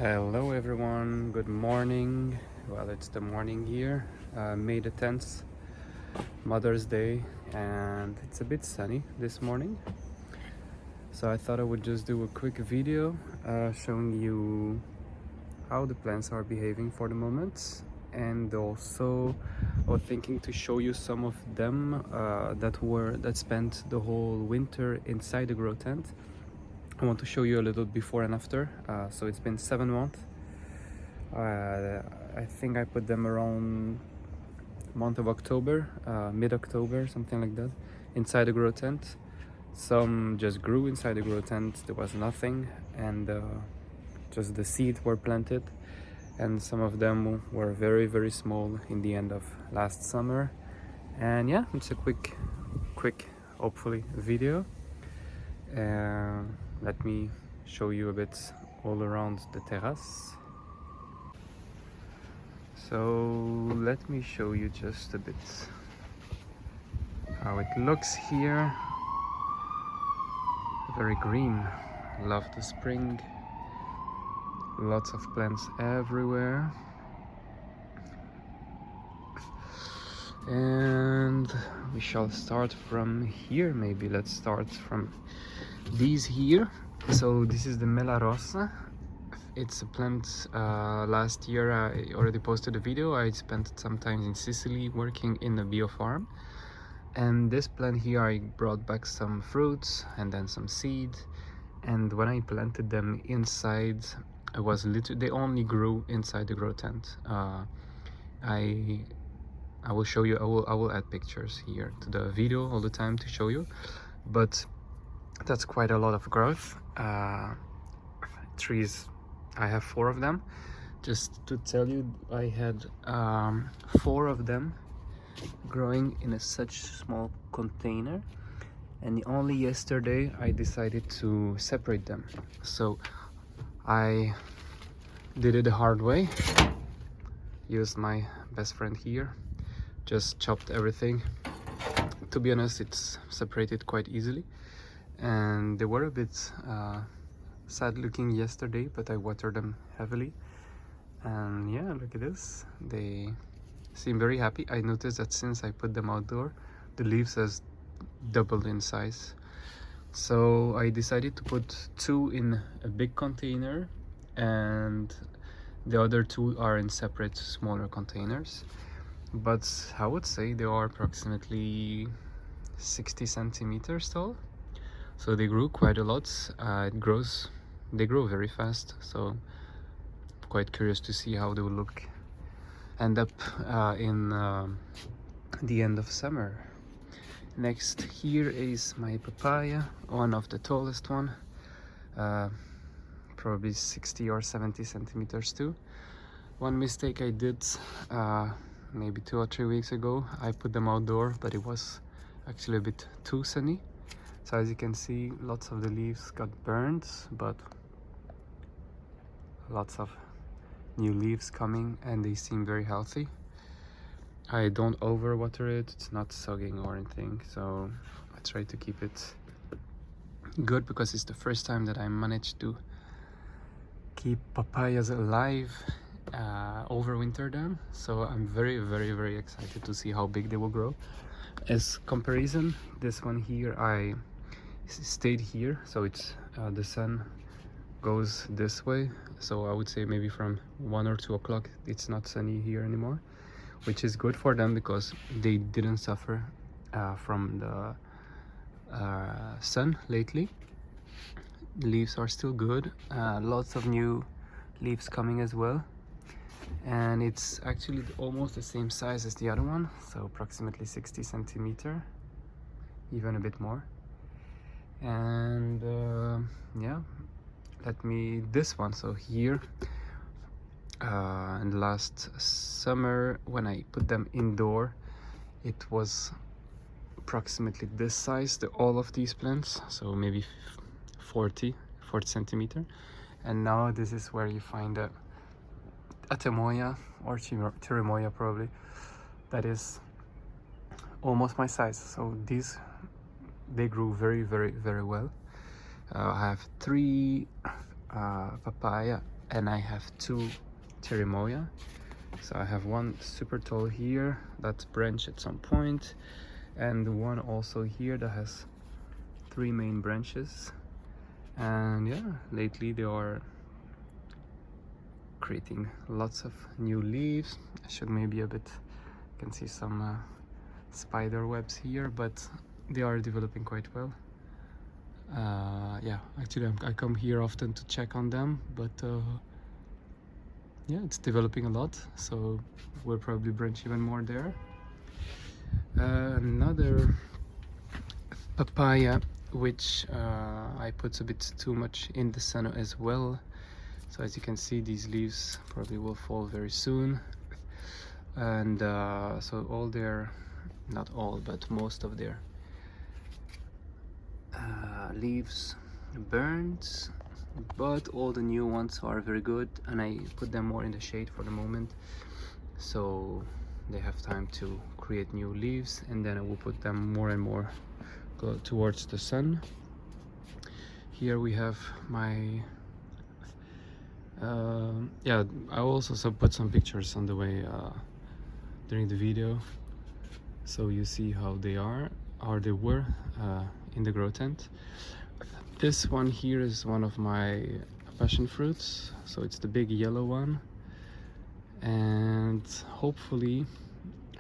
Hello everyone, good morning. Well, it's the morning here, May the 10th, Mother's Day, and it's a bit sunny this morning. So I thought I would just do a quick video showing you how the plants are behaving for the moment. And also I was thinking to show you some of them that spent the whole winter inside the grow tent. I want to show you a little before and after. So it's been 7 months. I think I put them around month of October, mid-October, something like that, inside the grow tent. Some just grew inside the grow tent. There was nothing, and just the seeds were planted. And some of them were very, very small in the end of last summer. And yeah, it's a quick, hopefully, video. Let me show you a bit all around the terrace. So let me show you just a bit how it looks here. Very green. Love the spring. Lots of plants everywhere. And we shall start from here. Maybe let's start from these here. So this is the Mela Rosa. It's a plant. Last year I already posted a video. I spent some time in Sicily working in a bio farm, and this plant here I brought back some fruits and then some seed, and when I planted them inside, they only grew inside the grow tent. I will show you. I will add pictures here to the video all the time to show you, but that's quite a lot of growth. Trees, I have 4 of them. Just to tell you, I had 4 of them growing in such small container, and only yesterday I decided to separate them. So I did it the hard way. Used my best friend here, just chopped everything. To be honest, it's separated quite easily, and they were a bit sad looking yesterday, but I watered them heavily, and yeah, look at this. They seem very happy. I noticed that since I put them outdoor, the leaves has doubled in size. So I decided to put 2 in a big container, and the other 2 are in separate smaller containers. But I would say they are approximately 60 centimeters tall. So they grew quite a lot. They grow very fast, so I'm quite curious to see how they will end up in the end of summer. Next here is my papaya, one of the tallest one, probably 60 or 70 centimeters too. One mistake I did maybe 2 or 3 weeks ago, I put them outdoor, but it was actually a bit too sunny. So as you can see, lots of the leaves got burned, but lots of new leaves coming, and they seem very healthy. I don't overwater it, it's not sogging or anything, so I try to keep it good, because it's the first time that I managed to keep papayas alive overwinter them. So I'm very, very, very excited to see how big they will grow. As comparison, this one here, I stayed here, so it's the sun goes this way, so I would say maybe from 1 or 2 o'clock it's not sunny here anymore, which is good for them because they didn't suffer from the sun lately. The leaves are still good, lots of new leaves coming as well, and it's actually almost the same size as the other one, so approximately 60 centimeter, even a bit more. And yeah, this one, so here and last summer when I put them indoor, it was approximately this size, all of these plants, so maybe 40 centimeter. And now this is where you find a temoya or cherimoya, probably, that is almost my size. So they grew very, very, very well. I have 3 papaya and I have 2 Terrace. So I have one super tall here that branch at some point, and one also here that has 3 main branches. And yeah, lately they are creating lots of new leaves. I should maybe a bit, you can see some spider webs here, but they are developing quite well. Yeah, actually I come here often to check on them, but yeah, it's developing a lot, so we'll probably branch even more there. Another papaya, which I put a bit too much in the sun as well. So as you can see, these leaves probably will fall very soon. And so all their, not all, but most of their leaves burned, but all the new ones are very good, and I put them more in the shade for the moment, so they have time to create new leaves, and then I will put them more and more towards the sun. Here we have my yeah, I will also put some pictures on the way during the video, so you see how they are, or they were in the grow tent. This one here is one of my passion fruits, so it's the big yellow one, and hopefully,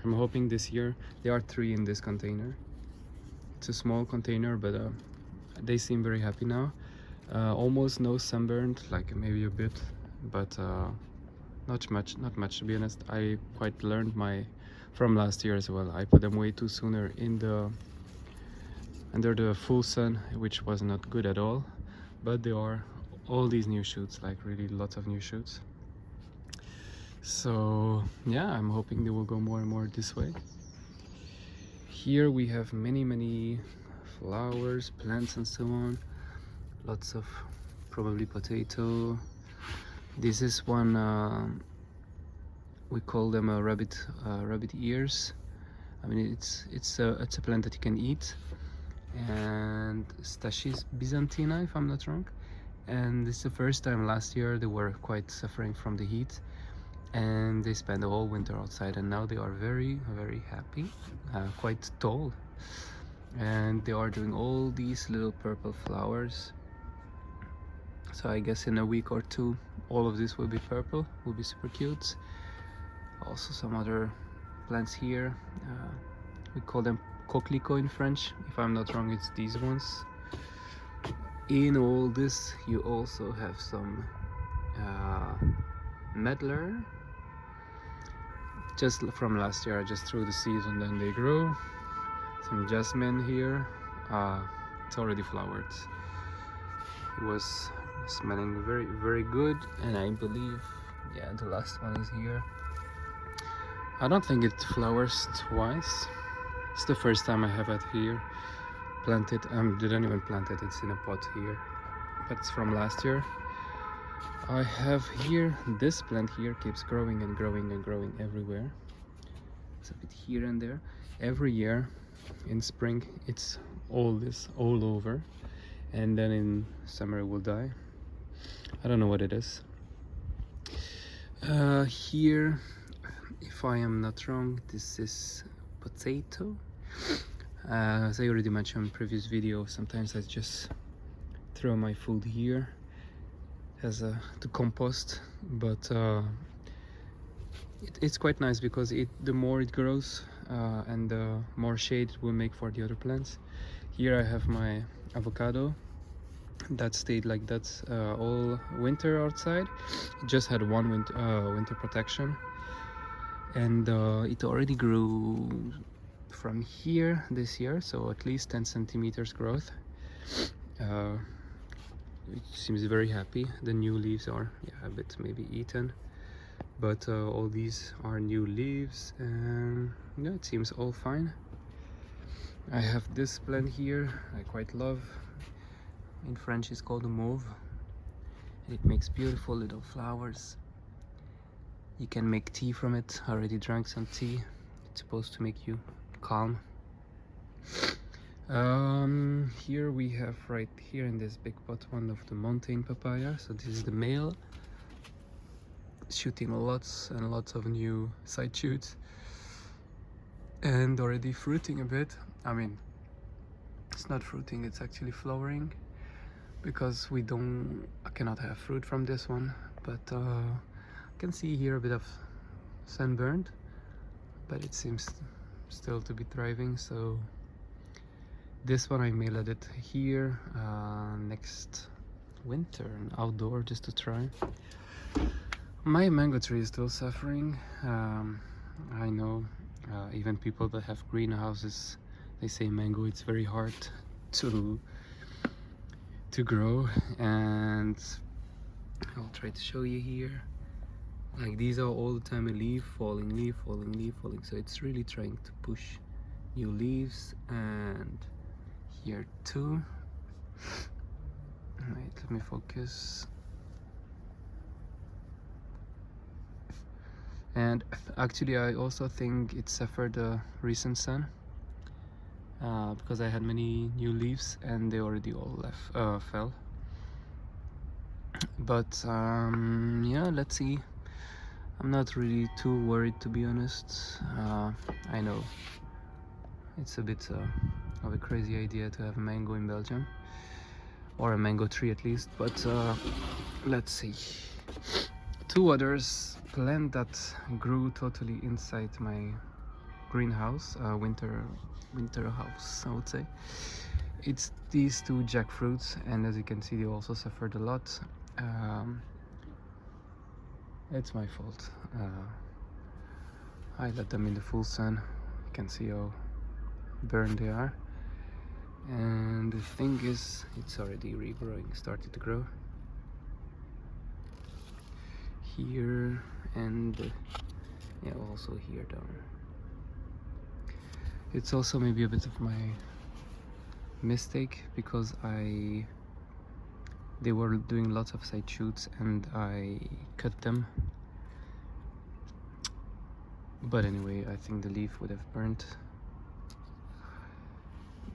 I'm hoping this year, there are 3 in this container. It's a small container, but they seem very happy now. Almost no sunburned, like maybe a bit, but not much to be honest. I quite learned from last year as well. I put them way too sooner under the full sun, which was not good at all, but there are all these new shoots, like really lots of new shoots. So yeah, I'm hoping they will go more and more this way. Here we have many flowers, plants and so on. Lots of probably potato. This is one, we call them rabbit ears. I mean, it's a plant that you can eat. And Stachys byzantina, if I'm not wrong. And it's the first time. Last year they were quite suffering from the heat, and they spent the whole winter outside, and now they are very happy, quite tall, and they are doing all these little purple flowers. So I guess in a week or 2 all of this will be purple, will be super cute. Also some other plants here, we call them coquelicot in French, if I'm not wrong. It's these ones. In all this you also have some medlar. Just from last year I just threw the seeds and then they grow. Some jasmine here, it's already flowered. It was smelling very good, and I believe, yeah, the last one is here. I don't think it flowers twice. It's the first time I have it here planted. Didn't even plant it, it's in a pot here, but it's from last year. I have here, this plant here keeps growing and growing and growing everywhere. It's a bit here and there. Every year in spring it's all over, and then in summer it will die. I don't know what it is. Here, if I am not wrong, this is potato. As I already mentioned in previous video, sometimes I just throw my food here as to compost, but it's quite nice because the more it grows and the more shade it will make for the other plants. Here I have my avocado that stayed like that all winter outside. It just had one winter protection, and it already grew from here this year, so at least 10 centimeters growth. It seems very happy. The new leaves are, yeah, a bit maybe eaten, but all these are new leaves, and yeah, it seems all fine. I have this plant here I quite love. In French it's called a mauve, and it makes beautiful little flowers. You can make tea from it. I already drank some tea. It's supposed to make you calm. Here we have, right here in this big pot, one of the mountain papaya. So this is the male, shooting lots and lots of new side shoots and already fruiting a bit. I mean, it's not fruiting, it's actually flowering, because I cannot have fruit from this one. But I can see here a bit of sunburned, but it seems still to be thriving. So this one I may let it here next winter and outdoor just to try. My mango tree is still suffering. I know even people that have greenhouses, they say mango it's very hard to grow, and I'll try to show you here. Like, these are all the time a leaf falling, leaf falling, leaf falling, so it's really trying to push new leaves. And here too. Wait, let me focus. And actually I also think it suffered the recent sun, because I had many new leaves and they already all fell. But yeah, let's see. I'm not really too worried, to be honest. I know it's a bit of a crazy idea to have a mango in Belgium, or a mango tree at least, but let's see. Two others plant that grew totally inside my greenhouse, winter house, I would say. It's these two jackfruits, and as you can see, they also suffered a lot. It's my fault. I let them in the full sun. You can see how burned they are. And the thing is, it's already regrowing, started to grow. Here and yeah, also here down. It's also maybe a bit of my mistake, because they were doing lots of side shoots and I cut them. But anyway, I think the leaf would have burnt.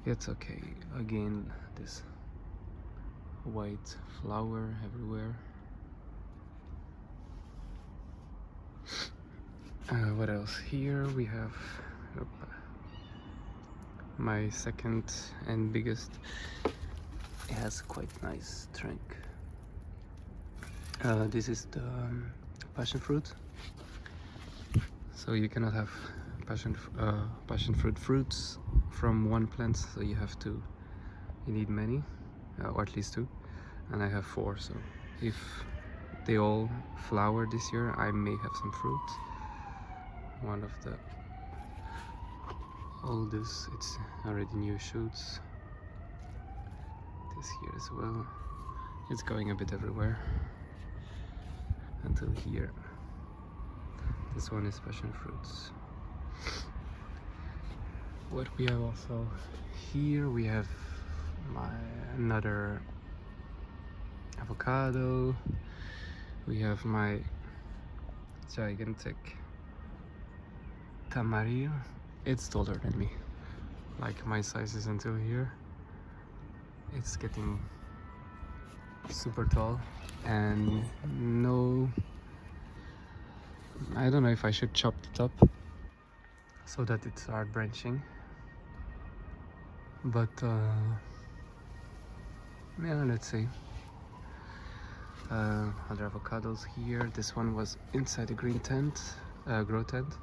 It's okay. Again, this white flower everywhere. What else? Here we have my second and biggest. It has quite nice trunk. This is the passion fruit. So you cannot have passion fruit fruits from one plant, so you need many, or at least two, and I have 4. So if they all flower this year, I may have some fruit. One of the oldest, it's already new shoots. This here as well. It's going a bit everywhere until here. This one is passion fruits. What we have also here, we have another avocado. We have my gigantic tamarind. It's taller than me, like my size is until here. It's getting super tall, and no, I don't know if I should chop the top so that it starts branching, but yeah, let's see. Other avocados here. This one was inside the green tent, grow tent.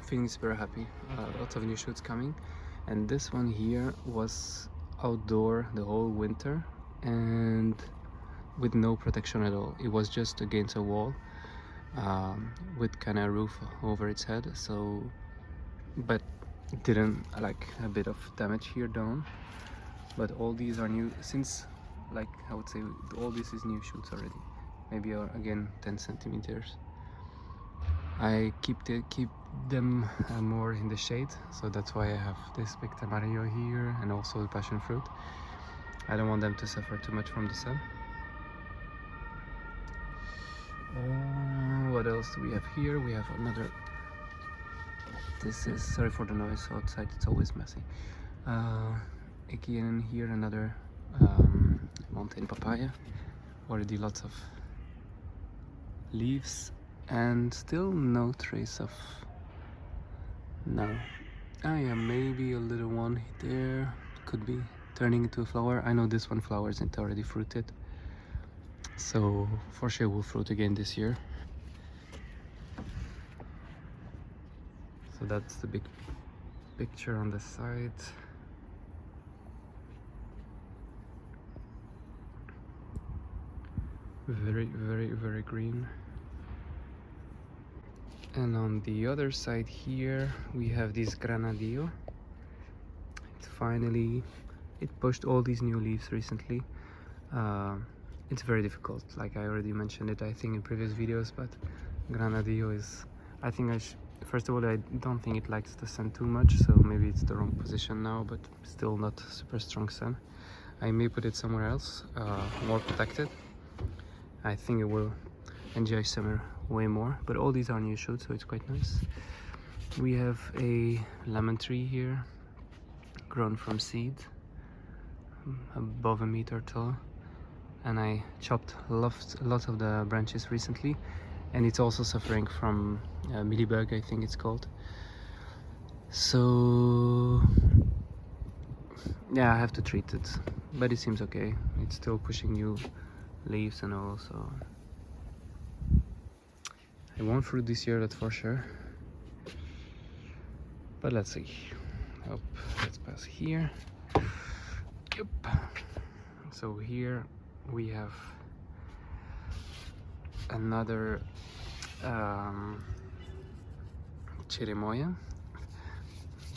Feeling super happy. Lots of new shoots coming. And this one here was outdoor the whole winter and with no protection at all. It was just against a wall, with kind of roof over its head. So, but it didn't, like, a bit of damage here down. But all these are new since, like, I would say all this is new shoots already. Maybe again 10 centimeters. I keep them more in the shade, so that's why I have this big tamarillo here and also the passion fruit. I don't want them to suffer too much from the sun. What else do we have here? We have another. This is, sorry for the noise outside, it's always messy. Again here another mountain papaya. Already lots of leaves, and still no trace of, no. Ah yeah, maybe a little one there, could be turning into a flower. I know this one flowers and already fruited, so for sure will fruit again this year. So that's the big picture on the side. Very, very, very green. And on the other side here we have this granadillo. It pushed all these new leaves recently. It's very difficult, like I already mentioned it I think in previous videos, but granadillo is, I think first of all, I don't think it likes the sun too much, so maybe it's the wrong position now, but still not super strong sun. I may put it somewhere else, more protected. I think it will enjoy summer way more, but all these are new shoots, so it's quite nice. We have a lemon tree here, grown from seed, above a meter tall, and I chopped lots of the branches recently, and it's also suffering from mealybug, I think it's called. So yeah, I have to treat it, but it seems okay. It's still pushing new leaves and all, so it won't fruit this year, that's for sure. But let's see. Oh, let's pass here. Yep. So here we have another cherimoya.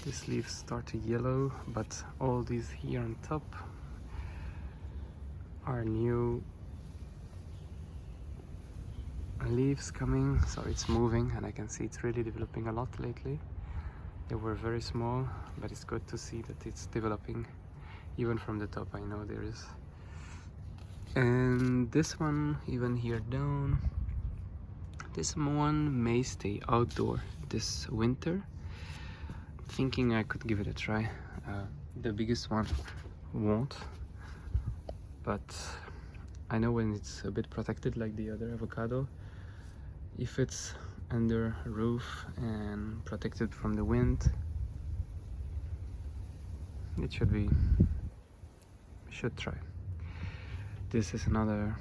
These leaves start to yellow, but all these here on top are new leaves coming. So it's moving, and I can see it's really developing a lot lately. They were very small, but it's good to see that it's developing even from the top. I know there is. And this one, even here down, this one may stay outdoor this winter. Thinking I could give it a try. The biggest one won't, but I know when it's a bit protected like the other avocado, if it's under a roof and protected from the wind, it should try. This is another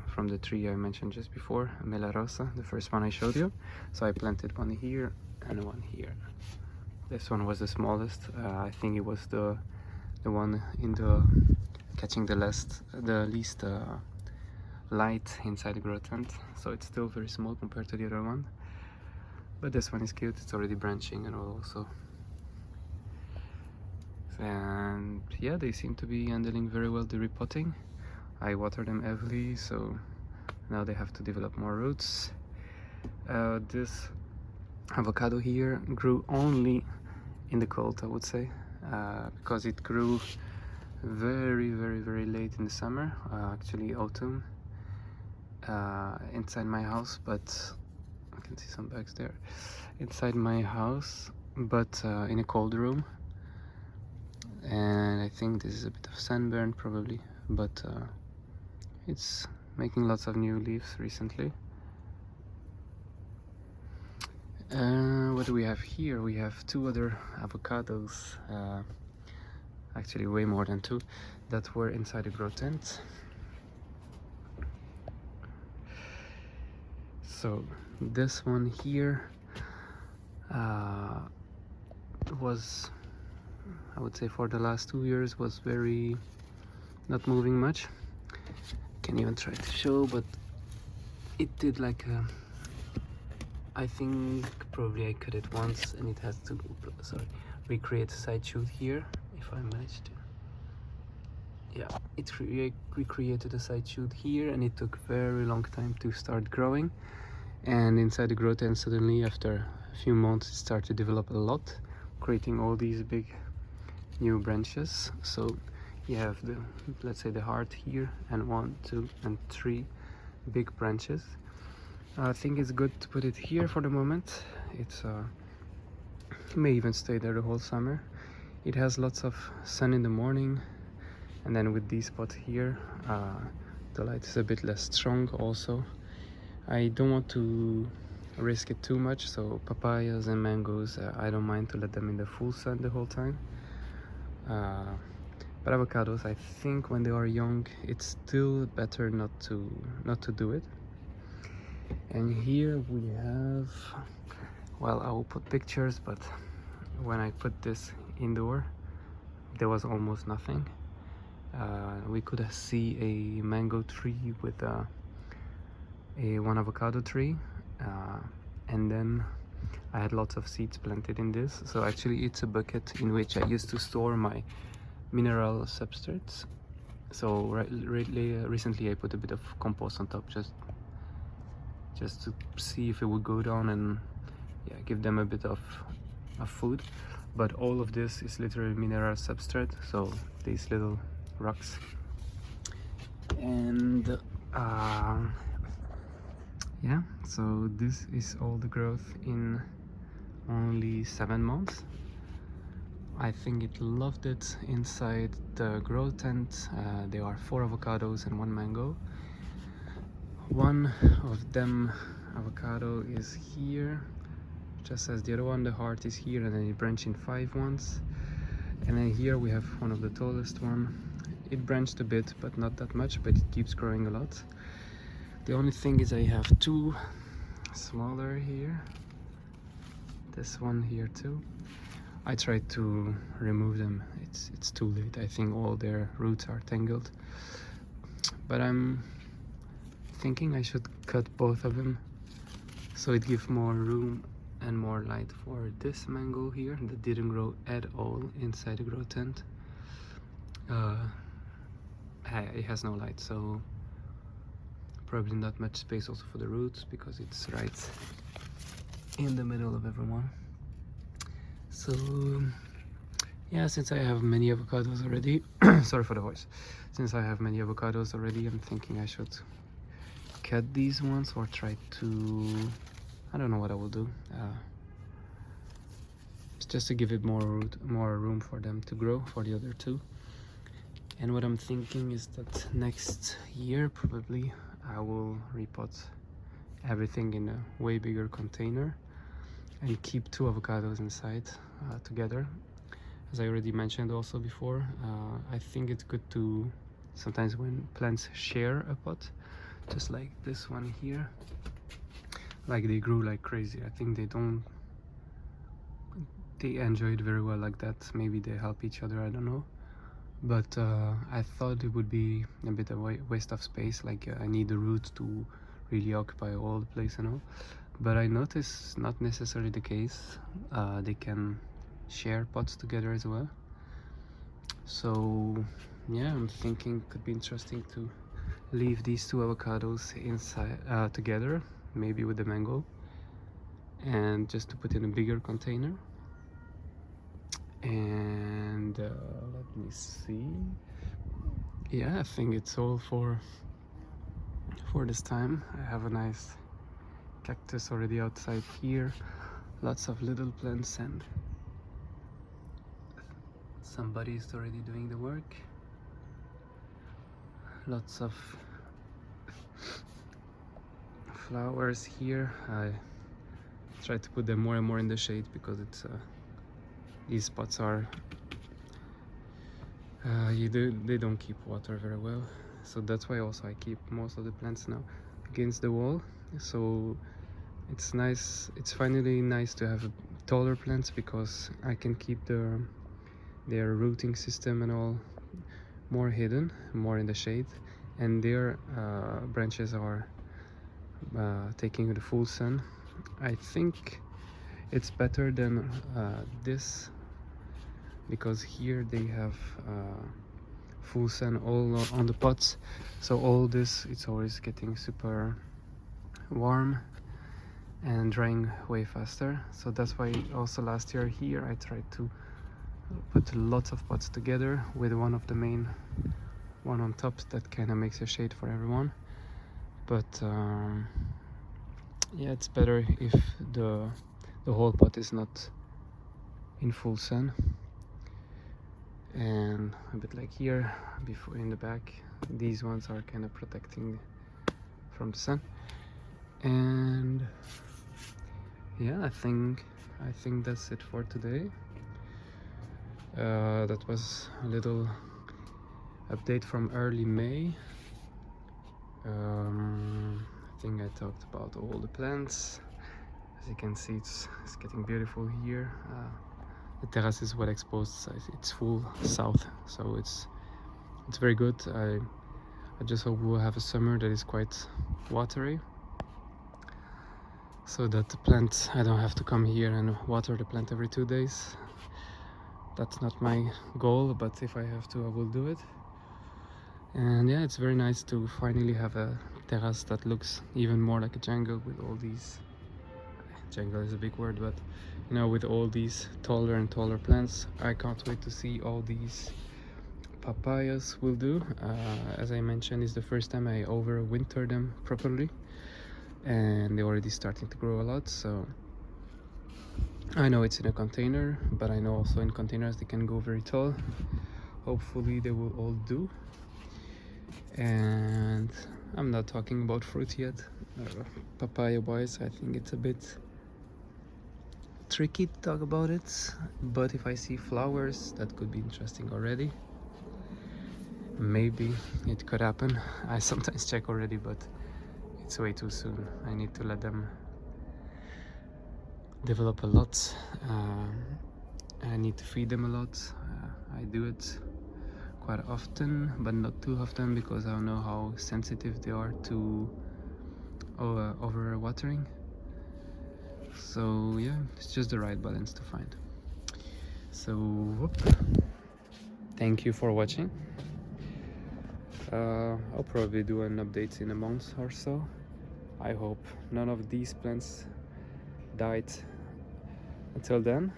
from the tree I mentioned just before, Mela Rosa, the first one I showed you. So I planted one here and one here. This one was the smallest. I think it was the one in the catching the least light inside the grow tent. So it's still very small compared to the other one. But this one is cute. It's already branching and all also. And yeah, they seem to be handling very well the repotting. I water them heavily, so now they have to develop more roots. This avocado here grew only in the cold, I would say, because it grew very, very, very late in the summer, actually autumn, inside my house, but I can see some bags there, inside my house, but in a cold room. And I think this is a bit of sunburn probably, but it's making lots of new leaves recently. What do we have here? We have two other avocados, actually way more than two, that were inside the grow tent. So this one here was, I would say, for the last 2 years was very not moving much. Can't even try to show, but it did like I think probably I cut it once and it has to recreate a side shoot here if I manage to. Yeah, it recreated a side shoot here, and it took very long time to start growing. And inside the grow tent, suddenly after a few months it started to develop a lot, creating all these big new branches. So you have the, let's say, the heart here, and 1, 2, and 3 big branches. I think it's good to put it here for the moment. It's may even stay there the whole summer. It has lots of sun in the morning, and then with these spots here, the light is a bit less strong also, I don't want to risk it too much, so papayas and mangoes, I don't mind to let them in the full sun the whole time. But avocados, I think when they are young, it's still better not to do it. And here we have, well, I will put pictures, but when I put this indoor, there was almost nothing. We could see a mango tree with one avocado tree, and then I had lots of seeds planted in this. So actually it's a bucket in which I used to store my mineral substrates. So recently I put a bit of compost on top just to see if it would go down and yeah, give them a bit of food. But all of this is literally mineral substrate, so these little rocks. And yeah, so this is all the growth in only 7 months. I think it loved it inside the grow tent. There are 4 avocados and 1 mango. One of them avocado is here, just as the other one. The heart is here, and then it branched in 5 ones. And then here we have one of the tallest one. It branched a bit, but not that much, but it keeps growing a lot. The only thing is I have 2 smaller here. This one here too. I tried to remove them. It's too late. I think all their roots are tangled. But I'm thinking I should cut both of them so it gives more room and more light for this mango here that didn't grow at all inside the grow tent. It has no light, so probably not much space also for the roots because it's right in the middle of everyone. So yeah, since I have many avocados already, sorry for the voice. Since I have many avocados already, I'm thinking I should cut these ones or try to, I don't know what I will do. It's just to give it more room for them to grow, for the other 2. And what I'm thinking is that next year probably I will repot everything in a way bigger container and keep 2 avocados inside together. As I already mentioned also before, I think it's good to sometimes when plants share a pot, just like this one here, like they grew like crazy. I think they enjoy it very well like that. Maybe they help each other, I don't know. But I thought it would be a bit of a waste of space, like I need the roots to really occupy all the place and all. But I noticed not necessarily the case. They can share pots together as well. So yeah, I'm thinking it could be interesting to leave these 2 avocados inside together, maybe with the mango, and just to put in a bigger container. And let me see. Yeah, I think it's all for this time. I have a nice cactus already outside here, lots of little plants, and somebody is already doing the work. Lots of flowers here. I try to put them more and more in the shade because it's these spots are they don't keep water very well, so that's why also I keep most of the plants now against the wall. So it's nice, it's finally nice to have taller plants because I can keep their rooting system and all more hidden, more in the shade, and their branches are taking the full sun. I think it's better than this because here they have full sun all on the pots, so all this, it's always getting super warm and drying way faster. So that's why also last year here I tried to put lots of pots together with one of the main one on top that kind of makes a shade for everyone. But yeah, it's better if the whole pot is not in full sun. And a bit like here before in the back, these ones are kind of protecting from the sun. And yeah, I think that's it for today. That was a little update from early May. I think I talked about all the plants. As you can see, it's getting beautiful here. The terrace is well exposed. It's full south, so it's very good. I just hope we'll have a summer that is quite watery, so that the plant, I don't have to come here and water the plant every 2 days. That's not my goal, but if I have to, I will do it. And yeah, it's very nice to finally have a terrace that looks even more like a jungle with all these, jungle is a big word, but you know, with all these taller and taller plants. I can't wait to see all these papayas will do. As I mentioned, it's the first time I overwinter them properly, and they're already starting to grow a lot. So I know it's in a container, but I know also in containers they can go very tall. Hopefully they will all do. And I'm not talking about fruit yet. Papaya wise, I think it's a bit tricky to talk about it, but if I see flowers, that could be interesting already. Maybe it could happen. I sometimes check already, but it's way too soon. I need to let them develop a lot. I need to feed them a lot. I do it quite often, but not too often, because I don't know how sensitive they are to over watering. So yeah, it's just the right balance to find. So whoop. Thank you for watching. I'll probably do an update in a month or so. I hope none of these plants died until then,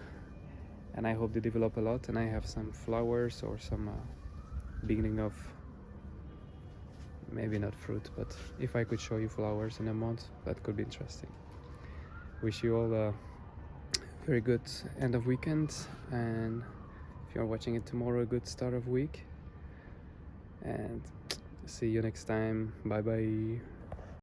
and I hope they develop a lot and I have some flowers or some beginning of, maybe not fruit, but if I could show you flowers in a month, that could be interesting. Wish you all a very good end of weekend, and if you're watching it tomorrow, a good start of week, and see you next time. Bye bye.